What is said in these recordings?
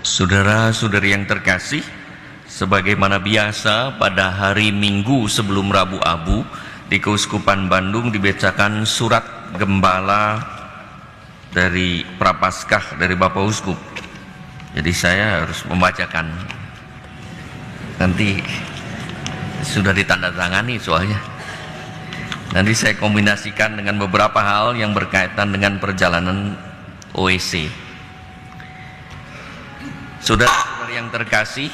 Saudara-saudari yang terkasih, sebagaimana biasa pada hari Minggu sebelum Rabu Abu di Keuskupan Bandung dibacakan surat gembala dari Prapaskah dari Bapak Uskup. Jadi saya harus membacakan. Nanti sudah ditandatangani soalnya. Nanti saya kombinasikan dengan beberapa hal yang berkaitan dengan perjalanan OEC. Saudara-saudari yang terkasih,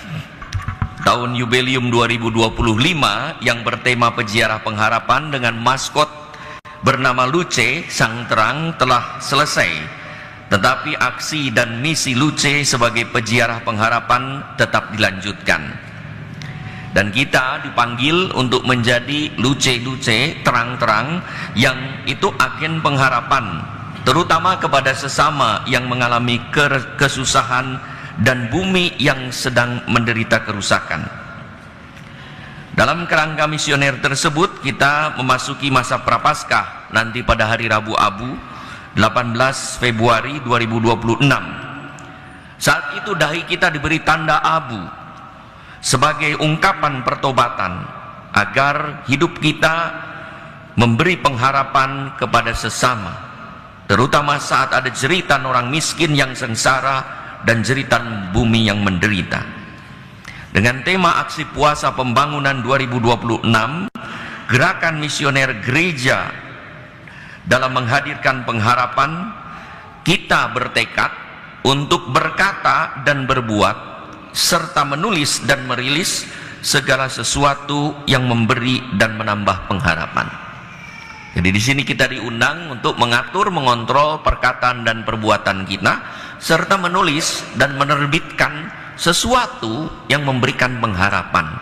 tahun Jubileum 2025 yang bertema Peziarah Pengharapan dengan maskot bernama Luce Sang Terang telah selesai, tetapi aksi dan misi Luce sebagai Peziarah Pengharapan tetap dilanjutkan, dan kita dipanggil untuk menjadi Luce-Luce terang-terang yang itu agen pengharapan, terutama kepada sesama yang mengalami kesusahan dan bumi yang sedang menderita kerusakan. Dalam kerangka misioner tersebut, kita memasuki masa Prapaskah nanti pada hari Rabu Abu 18 Februari 2026. Saat itu dahi kita diberi tanda abu sebagai ungkapan pertobatan agar hidup kita memberi pengharapan kepada sesama, terutama saat ada jeritan orang miskin yang sengsara dan jeritan bumi yang menderita. Dengan tema aksi puasa pembangunan 2026, gerakan misioner gereja dalam menghadirkan pengharapan, kita bertekad untuk berkata dan berbuat serta menulis dan merilis segala sesuatu yang memberi dan menambah pengharapan. Jadi di sini kita diundang untuk mengatur, mengontrol perkataan dan perbuatan kita, serta menulis dan menerbitkan sesuatu yang memberikan pengharapan.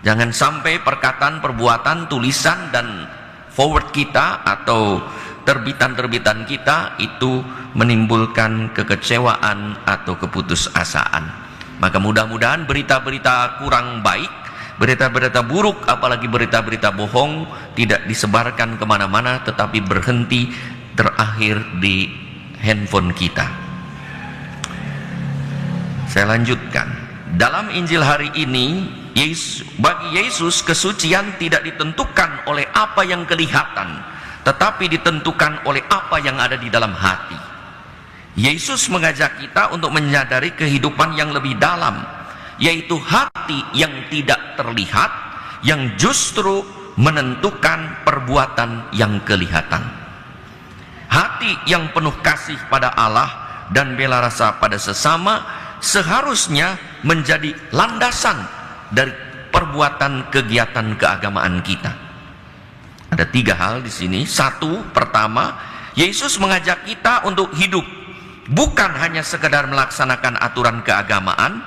Jangan sampai perkataan, perbuatan, tulisan dan forward kita atau terbitan-terbitan kita itu menimbulkan kekecewaan atau keputusasaan. Maka mudah-mudahan berita-berita kurang baik, berita-berita buruk, apalagi berita-berita bohong tidak disebarkan kemana-mana, tetapi berhenti terakhir di handphone kita. Saya lanjutkan. Dalam Injil hari ini, bagi Yesus kesucian tidak ditentukan oleh apa yang kelihatan, tetapi ditentukan oleh apa yang ada di dalam hati. Yesus mengajak kita untuk menyadari kehidupan yang lebih dalam, yaitu hati yang tidak terlihat, yang justru menentukan perbuatan yang kelihatan. Hati yang penuh kasih pada Allah dan bela rasa pada sesama seharusnya menjadi landasan dari perbuatan kegiatan keagamaan kita. Ada 3 hal di sini. Satu, pertama, Yesus mengajak kita untuk hidup bukan hanya sekedar melaksanakan aturan keagamaan,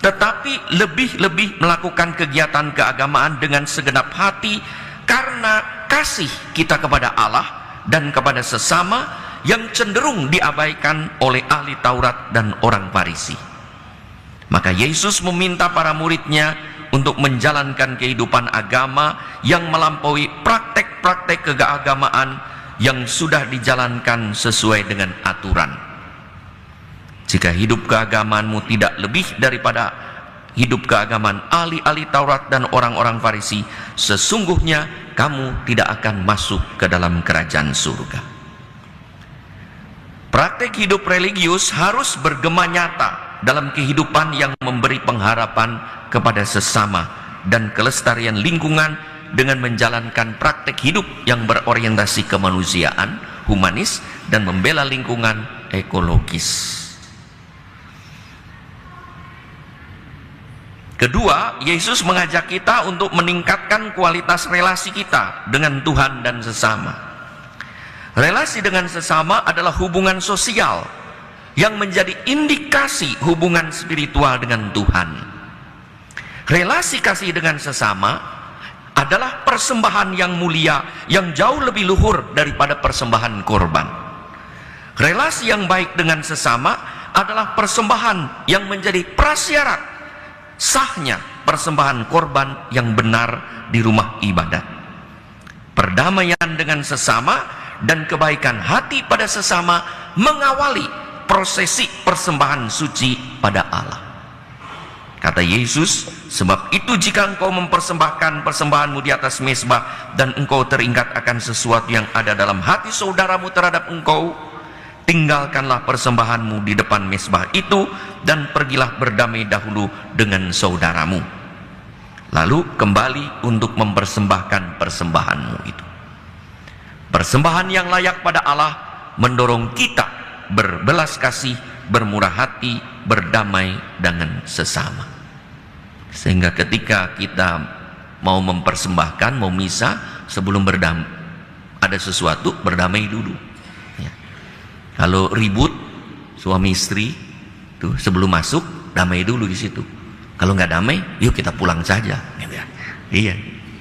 tetapi lebih-lebih melakukan kegiatan keagamaan dengan segenap hati karena kasih kita kepada Allah dan kepada sesama yang cenderung diabaikan oleh ahli Taurat dan orang Farisi. Maka Yesus meminta para muridnya untuk menjalankan kehidupan agama yang melampaui praktek-praktek keagamaan yang sudah dijalankan sesuai dengan aturan. Jika hidup keagamaanmu tidak lebih daripada hidup keagamaan ahli-ahli Taurat dan orang-orang Farisi, sesungguhnya kamu tidak akan masuk ke dalam kerajaan surga. Praktek hidup religius harus bergema nyata dalam kehidupan yang memberi pengharapan kepada sesama dan kelestarian lingkungan dengan menjalankan praktek hidup yang berorientasi kemanusiaan, humanis, dan membela lingkungan ekologis. Kedua, Yesus mengajak kita untuk meningkatkan kualitas relasi kita dengan Tuhan dan sesama. Relasi dengan sesama adalah hubungan sosial yang menjadi indikasi hubungan spiritual dengan Tuhan. Relasi kasih dengan sesama adalah persembahan yang mulia, yang jauh lebih luhur daripada persembahan korban. Relasi yang baik dengan sesama adalah persembahan yang menjadi prasyarat sahnya persembahan korban yang benar di rumah ibadat. Perdamaian dengan sesama dan kebaikan hati pada sesama mengawali prosesi persembahan suci pada Allah. Kata Yesus, sebab itu jika engkau mempersembahkan persembahanmu di atas mezbah dan engkau teringat akan sesuatu yang ada dalam hati saudaramu terhadap engkau, tinggalkanlah persembahanmu di depan mezbah itu dan pergilah berdamai dahulu dengan saudaramu. Lalu kembali untuk mempersembahkan persembahanmu itu. Persembahan yang layak pada Allah mendorong kita berbelas kasih, bermurah hati, berdamai dengan sesama. Sehingga ketika kita mau mempersembahkan, mau misa, sebelum ada sesuatu, berdamai dulu. Ya. Kalau ribut suami istri, tuh sebelum masuk damai dulu di situ. Kalau nggak damai, yuk kita pulang saja. Gitu ya. Iya,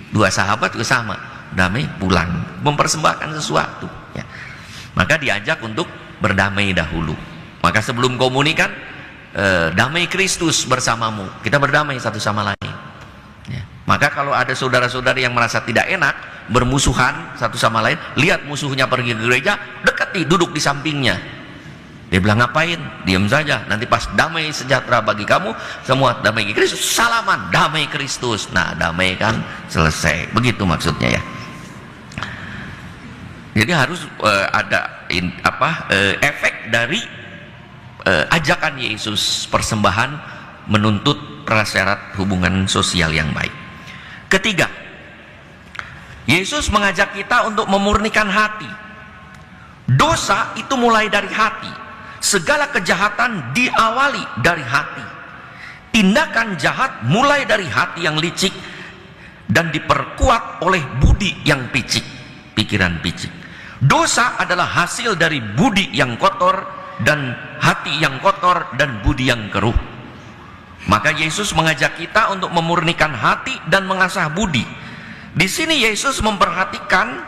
dua sahabat juga sama, damai pulang, mempersembahkan sesuatu. Ya. Maka diajak untuk berdamai dahulu. Maka sebelum komunikan, damai Kristus bersamamu, kita berdamai satu sama lain. Ya. Maka kalau ada saudara-saudari yang merasa tidak enak, bermusuhan satu sama lain, lihat musuhnya pergi ke gereja, dekati, duduk di sampingnya. Dia bilang, ngapain? Diam saja. Nanti pas damai sejahtera bagi kamu, semua damai Kristus, salaman, damai Kristus. Nah, damai kan selesai. Begitu maksudnya ya. Jadi harus ada efek dari ajakan Yesus, persembahan menuntut prasyarat hubungan sosial yang baik. Ketiga, Yesus mengajak kita untuk memurnikan hati. Dosa itu mulai dari hati. Segala kejahatan diawali dari hati. Tindakan jahat mulai dari hati yang licik dan diperkuat oleh budi yang picik, pikiran picik. Dosa adalah hasil dari budi yang kotor dan hati yang kotor dan budi yang keruh. Maka Yesus mengajak kita untuk memurnikan hati dan mengasah budi. Di sini Yesus memperlihatkan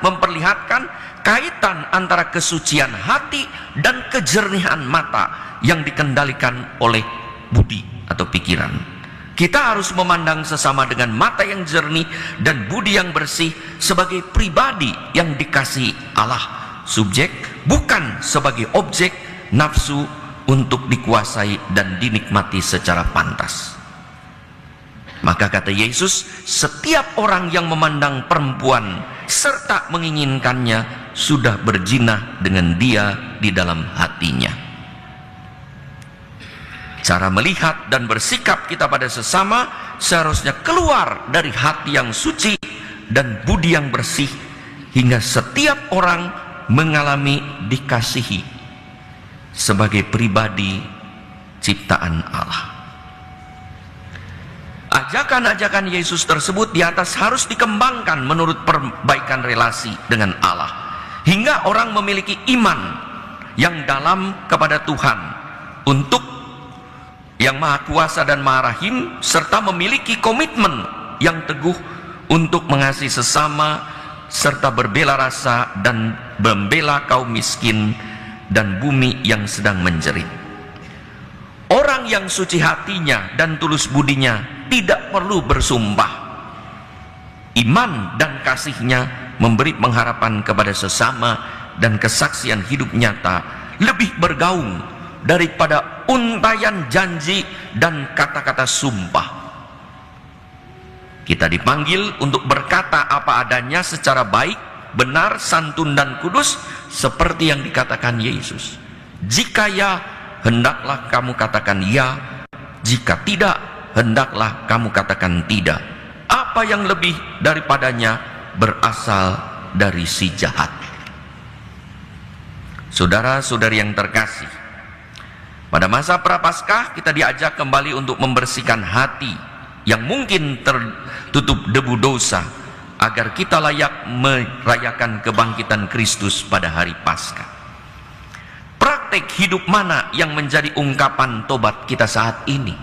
kaitan antara kesucian hati dan kejernihan mata yang dikendalikan oleh budi atau pikiran. Kita harus memandang sesama dengan mata yang jernih dan budi yang bersih sebagai pribadi yang dikasihi Allah, subjek, bukan sebagai objek nafsu untuk dikuasai dan dinikmati secara pantas. Maka kata Yesus, setiap orang yang memandang perempuan serta menginginkannya sudah berzina dengan dia di dalam hatinya. Cara melihat dan bersikap kita pada sesama seharusnya keluar dari hati yang suci dan budi yang bersih, hingga setiap orang mengalami dikasihi sebagai pribadi ciptaan Allah. Ajakan-ajakan Yesus tersebut di atas harus dikembangkan menurut perbaikan relasi dengan Allah, hingga orang memiliki iman yang dalam kepada Tuhan untuk yang Maha Kuasa dan Maha Rahim, serta memiliki komitmen yang teguh untuk mengasihi sesama serta berbela rasa dan membela kaum miskin dan bumi yang sedang menjerit. Orang yang suci hatinya dan tulus budinya tidak perlu bersumpah. Iman dan kasihnya memberi pengharapan kepada sesama dan kesaksian hidup nyata lebih bergaung daripada untayan janji dan kata-kata sumpah. Kita dipanggil untuk berkata apa adanya secara baik, benar, santun dan kudus, seperti yang dikatakan Yesus. Jika ya, hendaklah kamu katakan ya. Jika tidak, hendaklah kamu katakan tidak. Apa yang lebih daripadanya berasal dari si jahat. Saudara-saudari yang terkasih, pada masa Prapaskah kita diajak kembali untuk membersihkan hati yang mungkin tertutup debu dosa, agar kita layak merayakan kebangkitan Kristus pada hari Paskah. Praktek hidup mana yang menjadi ungkapan tobat kita saat ini?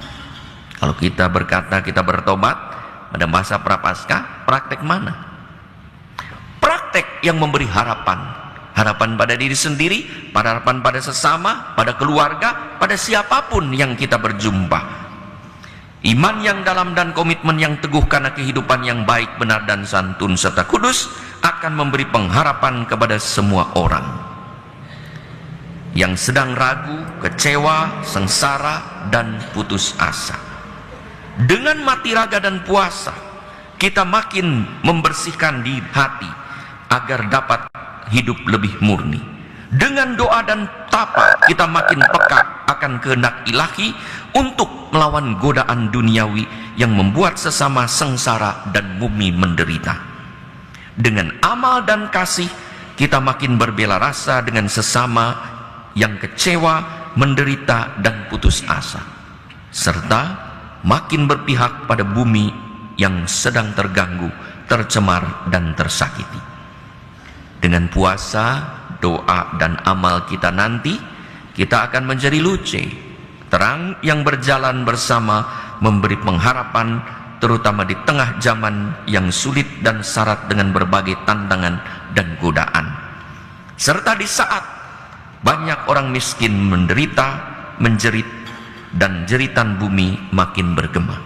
Kalau kita berkata kita bertobat pada masa Prapaskah, praktek mana? Praktek yang memberi harapan. Harapan pada diri sendiri, harapan pada sesama, pada keluarga, pada siapapun yang kita berjumpa. Iman yang dalam dan komitmen yang teguh karena kehidupan yang baik, benar dan santun serta kudus akan memberi pengharapan kepada semua orang. yang sedang ragu, kecewa, sengsara, dan putus asa. Dengan mati raga dan puasa, kita makin membersihkan di hati agar dapat hidup lebih murni. Dengan doa dan tapa, kita makin peka akan kehendak ilahi untuk melawan godaan duniawi yang membuat sesama sengsara dan bumi menderita. Dengan amal dan kasih, kita makin berbela rasa dengan sesama yang kecewa, menderita, dan putus asa, serta makin berpihak pada bumi yang sedang terganggu, tercemar, dan tersakiti. Dengan puasa, doa, dan amal kita nanti, kita akan menjadi luce, terang yang berjalan bersama, memberi pengharapan, terutama di tengah zaman yang sulit dan syarat dengan berbagai tantangan dan godaan. Serta di saat banyak orang miskin menderita, menjerit, dan jeritan bumi makin bergema.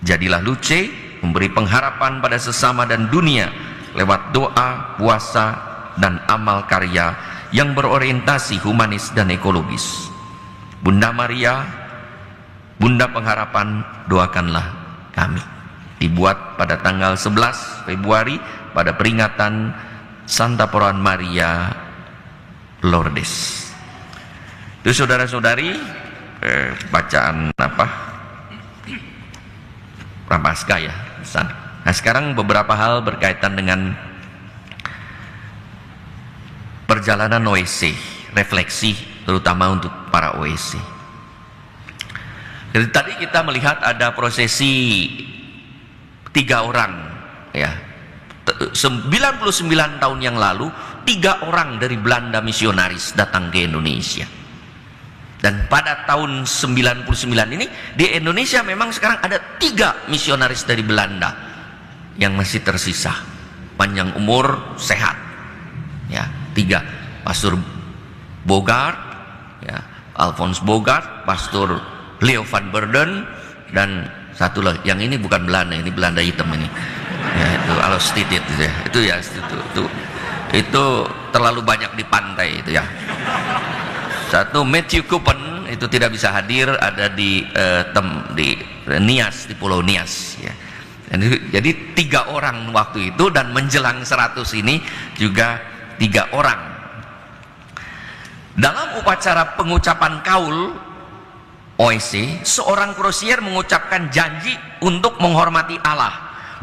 Jadilah luce, memberi pengharapan pada sesama dan dunia lewat doa, puasa, dan amal karya yang berorientasi humanis dan ekologis. Bunda Maria, Bunda Pengharapan, doakanlah kami. Dibuat pada tanggal 11 Februari pada peringatan Santa Perawan Maria Lourdes. Itu saudara-saudari, bacaan Prapaskah ya. Nah, sekarang beberapa hal berkaitan dengan perjalanan OSC, refleksi terutama untuk para OSC. Jadi tadi kita melihat ada prosesi 3 orang ya. 99 tahun yang lalu 3 orang dari Belanda misionaris datang ke Indonesia. Dan pada tahun 99 ini di Indonesia memang sekarang ada 3 misionaris dari Belanda yang masih tersisa, panjang umur, sehat ya. 3, Pastor Bogart ya, Alphonse Bogart, Pastor Leo van Beurden, dan satu lagi, yang ini bukan Belanda, ini Belanda hitam ini ya, itu Alostitit ya. Itu terlalu banyak di pantai itu ya. Satu Matthew Coupen itu tidak bisa hadir, ada di Nias, di Pulau Nias ya. Jadi 3 orang waktu itu, dan menjelang 100 ini juga 3 orang. Dalam upacara pengucapan kaul OSC, seorang krosier mengucapkan janji untuk menghormati Allah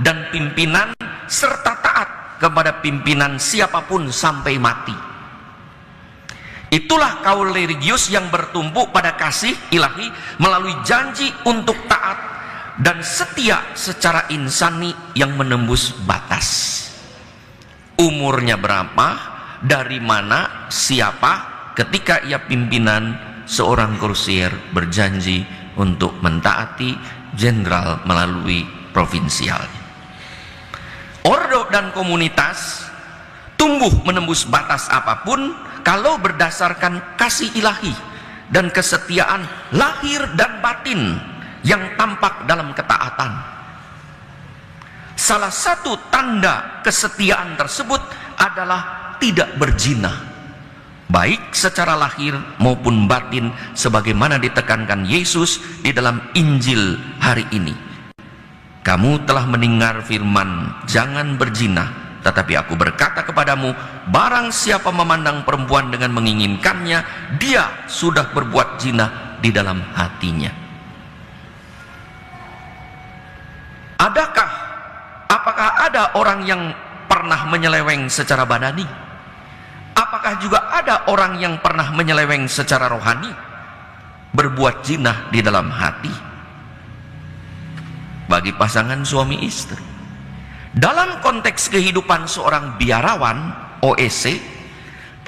dan pimpinan serta taat kepada pimpinan siapapun sampai mati. Itulah kaul religius yang bertumpu pada kasih ilahi melalui janji untuk taat dan setia secara insani yang menembus batas. Umurnya berapa, dari mana, siapa, ketika ia pimpinan, seorang kursier berjanji untuk mentaati jenderal melalui provinsial. Ordo dan komunitas tumbuh menembus batas apapun kalau berdasarkan kasih ilahi dan kesetiaan lahir dan batin yang tampak dalam ketaatan. Salah satu tanda kesetiaan tersebut adalah tidak berzina, baik secara lahir maupun batin, sebagaimana ditekankan Yesus di dalam Injil hari ini. Kamu telah mendengar firman, jangan berzina, tetapi aku berkata kepadamu, barang siapa memandang perempuan dengan menginginkannya, dia sudah berbuat zina di dalam hatinya. Apakah ada orang yang pernah menyeleweng secara badani? Apakah juga ada orang yang pernah menyeleweng secara rohani, berbuat zina di dalam hati? Bagi pasangan suami istri, dalam konteks kehidupan seorang biarawan OSC,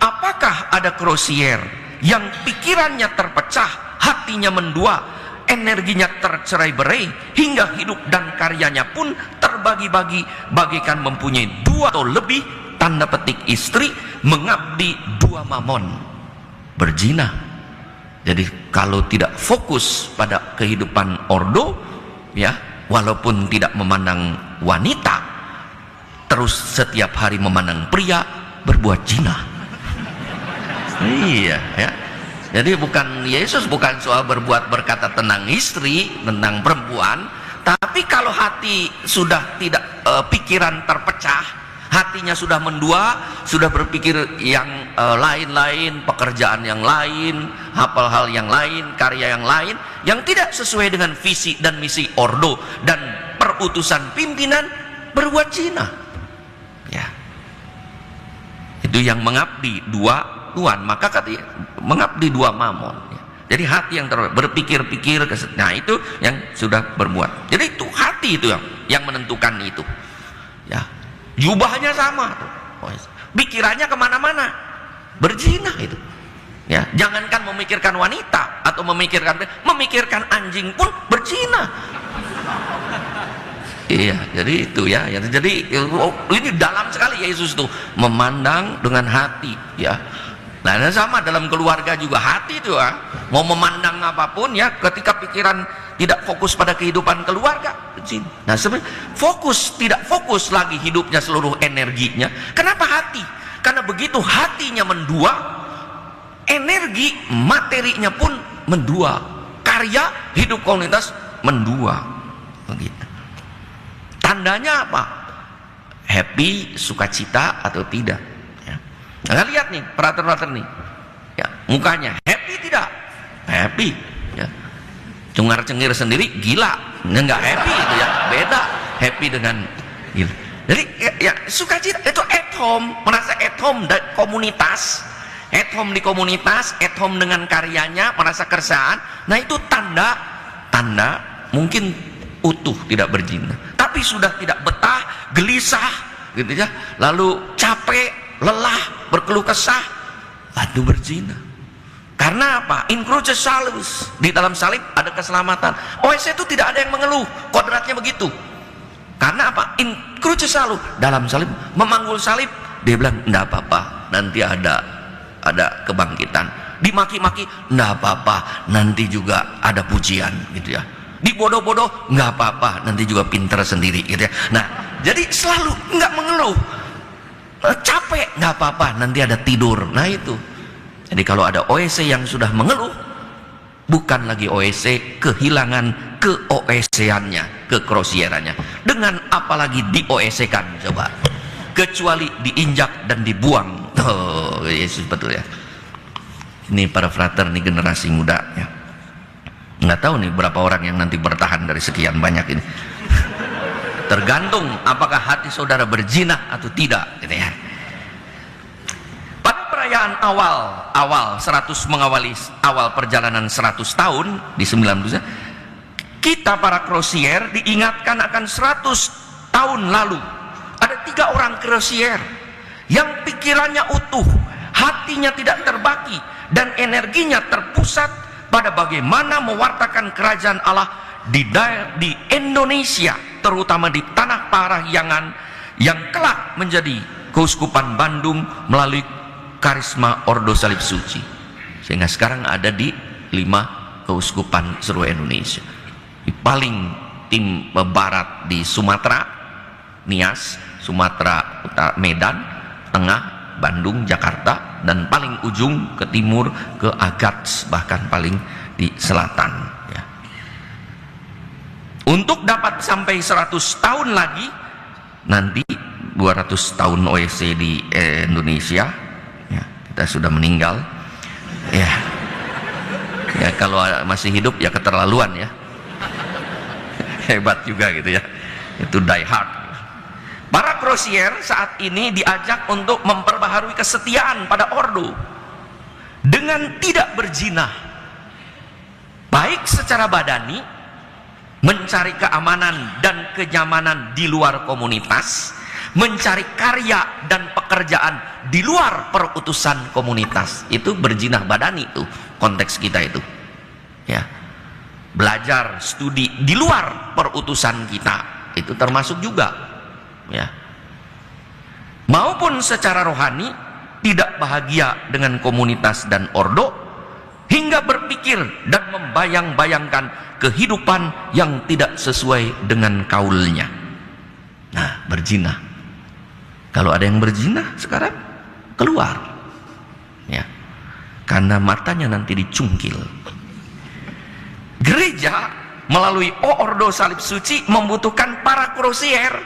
apakah ada krosier yang pikirannya terpecah, hatinya mendua, energinya tercerai-berai, hingga hidup dan karyanya pun terbagi-bagi, bagikan mempunyai 2 atau lebih, tanda petik istri, mengabdi 2 mamon, berzina. Jadi kalau tidak fokus pada kehidupan ordo ya, walaupun tidak memandang wanita, terus setiap hari memandang pria, berbuat zina. Iya ya. Jadi bukan Yesus bukan soal berkata tentang istri, tentang perempuan, tapi kalau hati sudah tidak pikiran terpecah, hatinya sudah mendua, sudah berpikir yang lain-lain, pekerjaan yang lain, hal-hal yang lain, karya yang lain yang tidak sesuai dengan visi dan misi ordo dan perutusan pimpinan, berbuat zina. Ya. Itu yang mengabdi dua tuan, maka katanya mengabdi dua mamon. Jadi hati yang berpikir-pikir, nah itu yang sudah berbuat. Jadi itu hati itu yang menentukan itu. Ya, jubahnya sama, pikirannya kemana-mana, berzina itu. Ya, jangankan memikirkan wanita atau memikirkan anjing pun berzina. Iya, jadi itu ya. Jadi ini dalam sekali Yesus tuh memandang dengan hati, ya. Nah, sama dalam keluarga juga hati itu ya. Mau memandang apapun ya, ketika pikiran tidak fokus pada kehidupan keluarga. Nah, sebenarnya tidak fokus lagi hidupnya seluruh energinya. Kenapa hati? Karena begitu hatinya mendua, energi materinya pun mendua. Karya hidup komunitas mendua. Begitu. Tandanya apa? Happy, sukacita atau tidak? Nah, lihat nih, perhatian nih, ya, mukanya happy tidak? Happy, ya. Cengar-cengir sendiri gila, nggak happy itu ya, beda happy dengan gila. Jadi ya sukacita itu at home, merasa at home di komunitas, at home di komunitas, at home dengan karyanya, merasa keresahan. Nah itu tanda mungkin utuh tidak berzina, tapi sudah tidak betah, gelisah, gitu ya, lalu capek, lelah, berkeluh kesah, itu berzina. Karena apa? In cruce salus, di dalam salib ada keselamatan. OSC itu tidak ada yang mengeluh, kodratnya begitu. Karena apa? In cruce salus, dalam salib, memanggul salib, dia bilang enggak apa-apa, nanti ada kebangkitan. Dimaki-maki, enggak apa-apa, nanti juga ada pujian, gitu ya. Dibodoh-bodoh, enggak apa-apa, nanti juga pinter sendiri, gitu ya. Nah, jadi selalu enggak mengeluh. Capek nggak apa-apa, nanti ada tidur. Nah itu. Jadi kalau ada OSC yang sudah mengeluh, bukan lagi OSC, kehilangan ke-OSC-annya, ke-crosierannya. Dengan apalagi di-OSC-kan coba, kecuali diinjak dan dibuang. Oh, Yesus betul ya. Ini para frater, nih generasi muda ya. Nggak tahu nih berapa orang yang nanti bertahan dari sekian banyak ini. Tergantung apakah hati saudara berzina atau tidak, gitu ya. Pada perayaan awal 100 mengawali awal perjalanan 100 tahun di 90, kita para crosier diingatkan akan 100 tahun lalu. Ada 3 orang crosier yang pikirannya utuh, hatinya tidak terbaki dan energinya terpusat pada bagaimana mewartakan kerajaan Allah di Indonesia, terutama di tanah Parahyangan yang kelak menjadi Keuskupan Bandung melalui karisma Ordo Salib Suci, sehingga sekarang ada di 5 keuskupan seluruh Indonesia. Di paling tim barat di Sumatera, Nias, Sumatera Utara, Medan, Tengah, Bandung, Jakarta, dan paling ujung ke timur ke Agats, bahkan paling di selatan. Untuk dapat sampai 100 tahun lagi, nanti 200 tahun OSC di Indonesia, ya, kita sudah meninggal, ya kalau masih hidup ya keterlaluan ya, hebat juga gitu ya, itu die hard. Para crosier saat ini diajak untuk memperbaharui kesetiaan pada ordo dengan tidak berzina, baik secara badani, mencari keamanan dan kenyamanan di luar komunitas, mencari karya dan pekerjaan di luar perutusan komunitas. Itu berzina badani itu konteks kita itu, ya. Belajar studi di luar perutusan kita itu termasuk juga, ya. Maupun secara rohani tidak bahagia dengan komunitas dan ordo, hingga berpikir dan membayang-bayangkan kehidupan yang tidak sesuai dengan kaulnya. Nah, berzina. Kalau ada yang berzina sekarang keluar, ya. karena matanya nanti dicungkil. Gereja melalui Ordo Salib Suci membutuhkan para krusier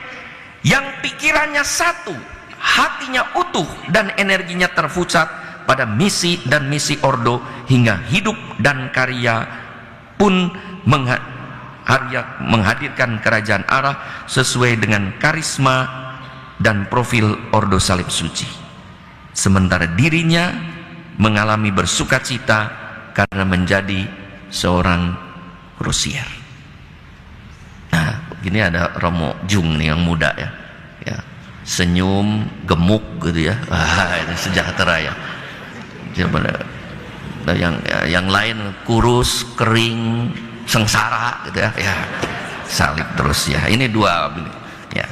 yang pikirannya satu, hatinya utuh, dan energinya terpusat pada misi dan misi Ordo, hingga hidup dan karya pun menghadirkan kerajaan Allah sesuai dengan karisma dan profil Ordo Salib Suci, sementara dirinya mengalami bersukacita karena menjadi seorang krusier. Nah, ini ada Romo Jung nih yang muda ya, senyum, gemuk gitu ya, ini sejahtera ya. Yang lain kurus, kering, sengsara gitu ya, salib terus ya. Ini dua ya.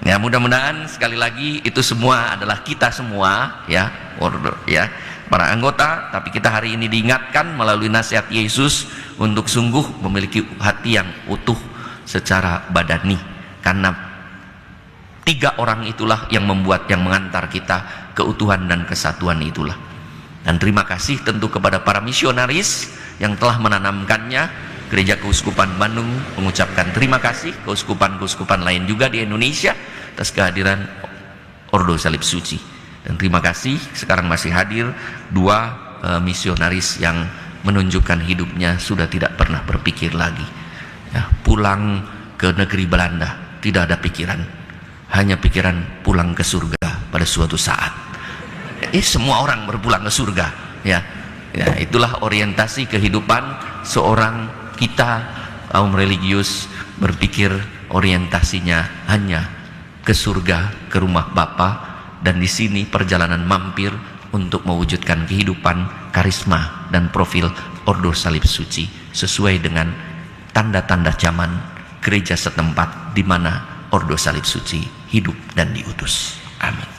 Ya, mudah-mudahan sekali lagi itu semua adalah kita semua ya, Ordo ya, para anggota, tapi kita hari ini diingatkan melalui nasihat Yesus untuk sungguh memiliki hati yang utuh secara badani, karena 3 orang itulah yang mengantar kita keutuhan dan kesatuan itulah. Dan terima kasih tentu kepada para misionaris yang telah menanamkannya. Gereja Keuskupan Bandung mengucapkan terima kasih, keuskupan-keuskupan lain juga di Indonesia, atas kehadiran Ordo Salib Suci. Dan terima kasih sekarang masih hadir 2 misionaris yang menunjukkan hidupnya sudah tidak pernah berpikir lagi ya, pulang ke negeri Belanda. Tidak ada pikiran, hanya pikiran pulang ke surga pada suatu saat. Semua orang berpulang ke surga ya. Ya, itulah orientasi kehidupan seorang kita kaum religius, berpikir orientasinya hanya ke surga, ke rumah Bapa. Dan di sini perjalanan mampir untuk mewujudkan kehidupan, karisma, dan profil Ordo Salib Suci sesuai dengan tanda-tanda zaman gereja setempat di mana Ordo Salib Suci hidup dan diutus. Amin.